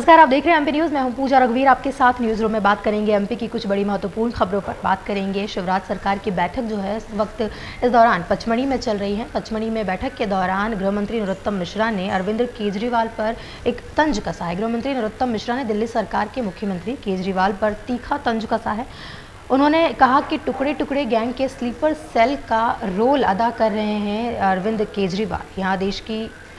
नमस्कार, आप देख रहे हैं एमपी न्यूज़। मैं हूं पूजा रघुवीर, आपके साथ न्यूज़ रूम में बात करेंगे एमपी की कुछ बड़ी महत्वपूर्ण खबरों पर बात करेंगे। शिवराज सरकार की बैठक जो है इस वक्त इस दौरान पचमढ़ी में चल रही है। पचमढ़ी में बैठक के दौरान गृह मंत्री नरोत्तम मिश्रा ने अरविंद केजरीवाल पर एक तंज कसा है। गृह मंत्री नरोत्तम मिश्रा ने दिल्ली सरकार के मुख्यमंत्री केजरीवाल पर तीखा तंज कसा है। उन्होंने कहा कि टुकड़े टुकड़े गैंग के स्लीपर सेल का रोल अदा कर रहे हैं अरविंद केजरीवाल। यह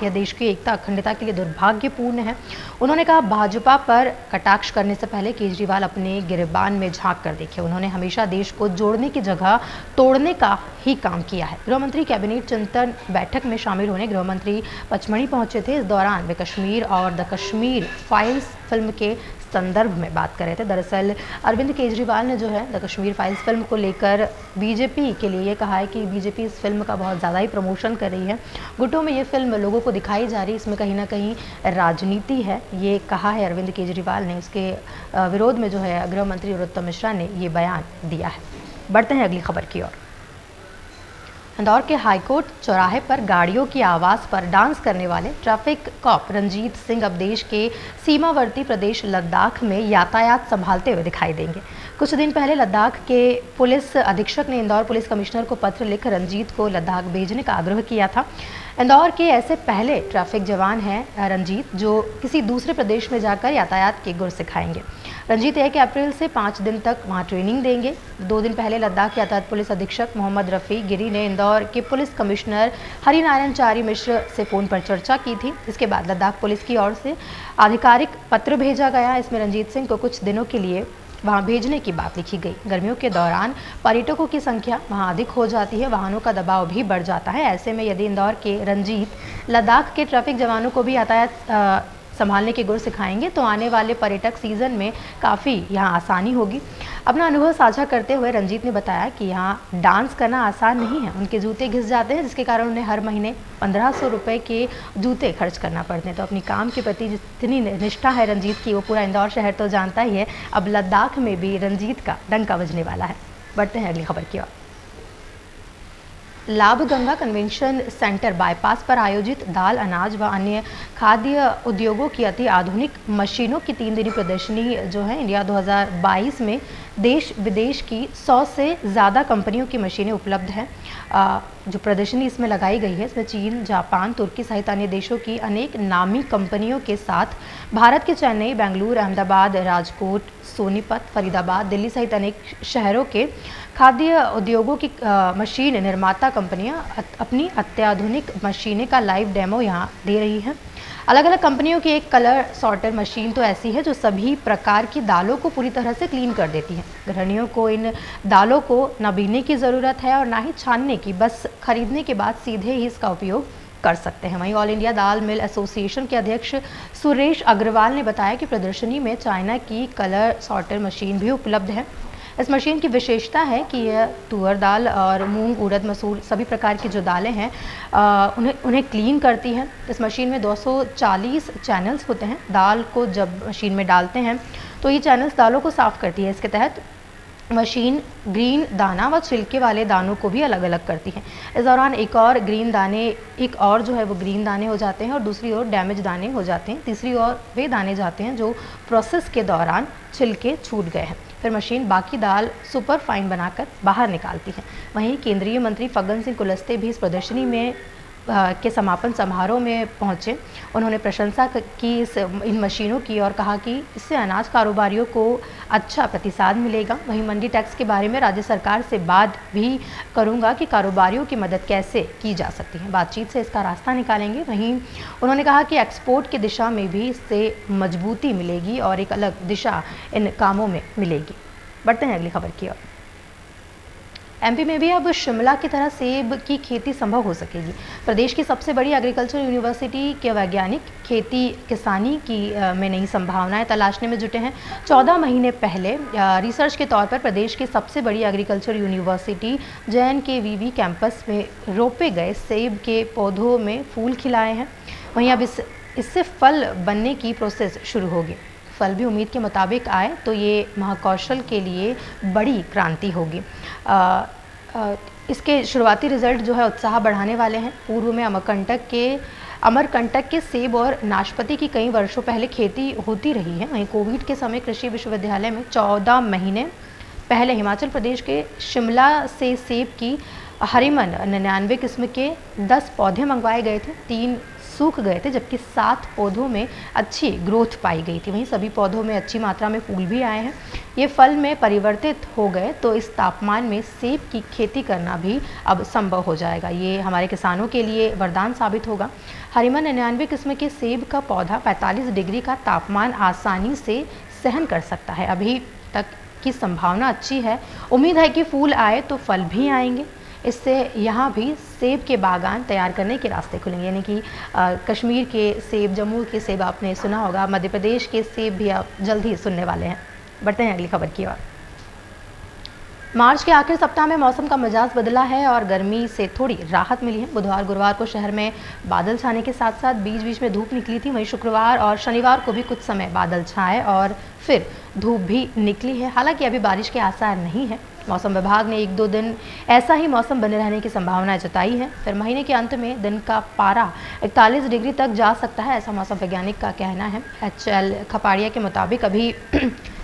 देश की एकता अखंडता के लिए दुर्भाग्यपूर्ण है। उन्होंने कहा भाजपा पर कटाक्ष करने से पहले केजरीवाल अपने गिरबान में झांक कर देखे। उन्होंने हमेशा देश को जोड़ने की जगह तोड़ने का ही काम किया है। गृह मंत्री कैबिनेट चिंतन बैठक में शामिल होने गृह मंत्री पचमढ़ी पहुंचे थे। इस दौरान वे कश्मीर और द कश्मीर फाइल्स फिल्म के संदर्भ में बात कर रहे थे। दरअसल अरविंद केजरीवाल ने जो है द कश्मीर फाइल्स फिल्म को लेकर बीजेपी के लिए ये कहा है कि बीजेपी इस फिल्म का बहुत ज़्यादा ही प्रमोशन कर रही है। गुटों में ये फिल्म लोगों को दिखाई जा रही है, इसमें कहीं ना कहीं राजनीति है, ये कहा है अरविंद केजरीवाल ने। इसके विरोध में जो है गृह मंत्री नरोत्तम मिश्रा ने ये बयान दिया है। बढ़ते हैं अगली खबर की ओर। इंदौर के हाईकोर्ट चौराहे पर गाड़ियों की आवाज़ पर डांस करने वाले ट्रैफिक कॉप रंजीत सिंह अब देश के सीमावर्ती प्रदेश लद्दाख में यातायात संभालते हुए दिखाई देंगे। कुछ दिन पहले लद्दाख के पुलिस अधीक्षक ने इंदौर पुलिस कमिश्नर को पत्र लिख रंजीत को लद्दाख भेजने का आग्रह किया था। इंदौर के ऐसे पहले ट्रैफिक जवान हैं रंजीत, जो किसी दूसरे प्रदेश में जाकर यातायात के गुर सिखाएंगे। रंजीत 1 अप्रैल से 5 दिन तक वहां ट्रेनिंग देंगे। 2 दिन पहले लद्दाख यातायात पुलिस अधीक्षक मोहम्मद रफ़ी गिरी ने इंदौर के पुलिस कमिश्नर हरिनारायण चारी मिश्र से फ़ोन पर चर्चा की थी। इसके बाद लद्दाख पुलिस की ओर से आधिकारिक पत्र भेजा गया। इसमें रंजीत सिंह को कुछ दिनों के लिए वहां भेजने की बात लिखी गई। गर्मियों के दौरान पर्यटकों की संख्या वहां अधिक हो जाती है, वाहनों का दबाव भी बढ़ जाता है। ऐसे में यदि इंदौर के रंजीत लद्दाख के ट्रैफिक जवानों को भी यातायात संभालने के गुर सिखाएंगे तो आने वाले पर्यटक सीजन में काफ़ी यहाँ आसानी होगी। अपना अनुभव साझा करते हुए रंजीत ने बताया कि यहाँ डांस करना आसान नहीं है। उनके जूते घिस जाते हैं, जिसके कारण उन्हें हर महीने 1500 रुपये के जूते खर्च करना पड़ते हैं। तो अपनी काम के प्रति जितनी निष्ठा है रंजीत की, वो पूरा इंदौर शहर तो जानता ही है। अब लद्दाख में भी रंजीत का डंका बजने वाला है। बढ़ते हैं अगली खबर की ओर। लाभ गंगा कन्वेंशन सेंटर बाईपास पर आयोजित दाल, अनाज व अन्य खाद्य उद्योगों की अति आधुनिक मशीनों की 3 दिनी प्रदर्शनी जो है इंडिया 2022 में देश विदेश की 100 से ज़्यादा कंपनियों की मशीनें उपलब्ध हैं। जो प्रदर्शनी इसमें लगाई गई है, इसमें चीन, जापान, तुर्की सहित अन्य देशों की अनेक नामी कंपनियों के साथ भारत के चेन्नई, बेंगलुरु, अहमदाबाद, राजकोट, सोनीपत, फरीदाबाद, दिल्ली सहित अनेक शहरों के खाद्य उद्योगों की मशीन निर्माता कंपनियां अपनी अत्याधुनिक मशीनें का लाइव डेमो यहां दे रही हैं। अलग अलग कंपनियों की एक कलर सॉर्टर मशीन तो ऐसी है जो सभी प्रकार की दालों को पूरी तरह से क्लीन कर देती है। गृहिणियों को इन दालों को न बीनने की ज़रूरत है और ना ही छानने की, बस खरीदने के बाद सीधे ही इसका उपयोग कर सकते हैं। वहीं ऑल इंडिया दाल मिल एसोसिएशन के अध्यक्ष सुरेश अग्रवाल ने बताया कि प्रदर्शनी में चाइना की कलर सॉर्टर मशीन भी उपलब्ध है। इस मशीन की विशेषता है कि यह तुअर दाल और मूंग, उड़द, मसूर सभी प्रकार की जो दालें हैं उन्हें क्लीन करती हैं। इस मशीन में 240 चैनल्स होते हैं। दाल को जब मशीन में डालते हैं तो ये चैनल्स दालों को साफ़ करती है। इसके तहत मशीन ग्रीन दाना व छिलके वाले दानों को भी अलग अलग करती है। इस दौरान एक और जो है वो ग्रीन दाने हो जाते हैं और दूसरी ओर डैमेज दाने हो जाते हैं। तीसरी ओर वे दाने जाते हैं जो प्रोसेस के दौरान छिलके छूट गए हैं। फिर मशीन बाकी दाल सुपर फाइन बनाकर बाहर निकालती है। वहीं केंद्रीय मंत्री फग्गन सिंह कुलस्ते भी इस प्रदर्शनी में के समापन समारोह में पहुंचे। उन्होंने प्रशंसा की इन मशीनों की और कहा कि इससे अनाज कारोबारियों को अच्छा प्रतिसाद मिलेगा। वहीं मंडी टैक्स के बारे में राज्य सरकार से बात भी करूंगा कि कारोबारियों की मदद कैसे की जा सकती है। बातचीत से इसका रास्ता निकालेंगे। वहीं उन्होंने कहा कि एक्सपोर्ट की दिशा में भी इससे मजबूती मिलेगी और एक अलग दिशा इन कामों में मिलेगी। बढ़ते हैं अगली खबर की ओर। एमपी में भी अब शिमला की तरह सेब की खेती संभव हो सकेगी। प्रदेश की सबसे बड़ी एग्रीकल्चर यूनिवर्सिटी के वैज्ञानिक खेती किसानी की में नई संभावनाएं तलाशने में जुटे हैं। 14 महीने पहले रिसर्च के तौर पर प्रदेश की सबसे बड़ी एग्रीकल्चर यूनिवर्सिटी JNKVB कैंपस में रोपे गए सेब के पौधों में फूल खिलाए हैं। वहीं अब इससे फल बनने की प्रोसेस शुरू होगी। फल भी उम्मीद के मुताबिक आए तो ये महाकौशल के लिए बड़ी क्रांति होगी। इसके शुरुआती रिजल्ट जो है उत्साह बढ़ाने वाले हैं। पूर्व में अमरकंटक के अमरकंटक के सेब और नाशपाती की कई वर्षों पहले खेती होती रही है। वहीं कोविड के समय कृषि विश्वविद्यालय में 14 महीने पहले हिमाचल प्रदेश के शिमला से सेब की हरिमन 99 किस्म के 10 पौधे मंगवाए गए थे। 3 सूख गए थे, जबकि 7 पौधों में अच्छी ग्रोथ पाई गई थी। वहीं सभी पौधों में अच्छी मात्रा में फूल भी आए हैं। ये फल में परिवर्तित हो गए तो इस तापमान में सेब की खेती करना भी अब संभव हो जाएगा। ये हमारे किसानों के लिए वरदान साबित होगा। हरिमन 99 किस्म के सेब का पौधा 45 डिग्री का तापमान आसानी से सहन कर सकता है। अभी तक की संभावना अच्छी है। उम्मीद है कि फूल आए तो फल भी आएंगे। इससे यहाँ भी सेब के बागान तैयार करने के रास्ते खुलेंगे। यानी कि कश्मीर के सेब, जम्मू के सेब आपने सुना होगा, मध्य प्रदेश के सेब भी आप जल्द ही सुनने वाले हैं। बढ़ते हैं अगली खबर की ओर। मार्च के आखिर सप्ताह में मौसम का मिजाज बदला है और गर्मी से थोड़ी राहत मिली है। बुधवार गुरुवार को शहर में बादल छाने के साथ साथ बीच बीच में धूप निकली थी। वहीं शुक्रवार और शनिवार को भी कुछ समय बादल छाए और फिर धूप भी निकली है। हालांकि अभी बारिश के आसार नहीं है। मौसम विभाग ने 1-2 दिन ऐसा ही मौसम बने रहने की संभावना जताई है। फिर महीने के अंत में दिन का पारा 41 डिग्री तक जा सकता है, ऐसा मौसम वैज्ञानिक का कहना है। HL खपाड़िया के मुताबिक अभी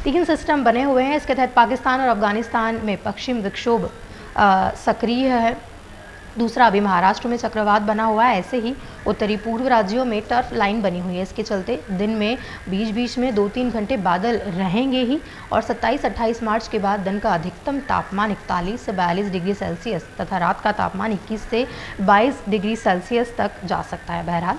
3 सिस्टम बने हुए हैं। इसके तहत पाकिस्तान और अफगानिस्तान में पश्चिम विक्षोभ सक्रिय है। दूसरा अभी महाराष्ट्र में चक्रवात बना हुआ है। ऐसे ही उत्तरी पूर्व राज्यों में टर्फ लाइन बनी हुई है। इसके चलते दिन में बीच बीच में 2-3 घंटे बादल रहेंगे ही और 27-28 मार्च के बाद दिन का अधिकतम तापमान 41 से 42 डिग्री सेल्सियस तथा रात का तापमान 21 से 22 डिग्री सेल्सियस तक जा सकता है। बहरहाल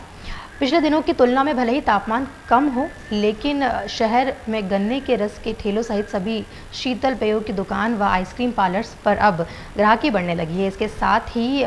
पिछले दिनों की तुलना में भले ही तापमान कम हो, लेकिन शहर में गन्ने के रस के ठेलों सहित सभी शीतल पेयों की दुकान व आइसक्रीम पार्लर्स पर अब ग्राहकी बढ़ने लगी है। इसके साथ ही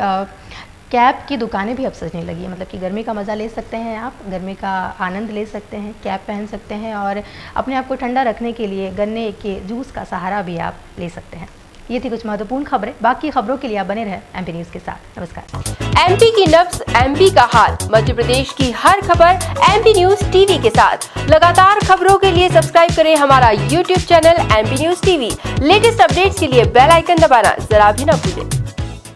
कैप की दुकानें भी अब सजने लगी है। मतलब कि गर्मी का मज़ा ले सकते हैं आप, गर्मी का आनंद ले सकते हैं, कैप पहन सकते हैं और अपने आप को ठंडा रखने के लिए गन्ने के जूस का सहारा भी आप ले सकते हैं। ये थी कुछ महत्वपूर्ण खबरें। बाकी खबरों के लिए आप बने रहें MP न्यूज़ के साथ। नमस्कार। MP की नब्ज, MP का हाल, मध्य प्रदेश की हर खबर MP न्यूज़ TV के साथ। लगातार खबरों के लिए सब्सक्राइब करें हमारा YouTube channel MP news TV। Latest updates के लिए बेल आइकन दबाना जरा भी न भूलें।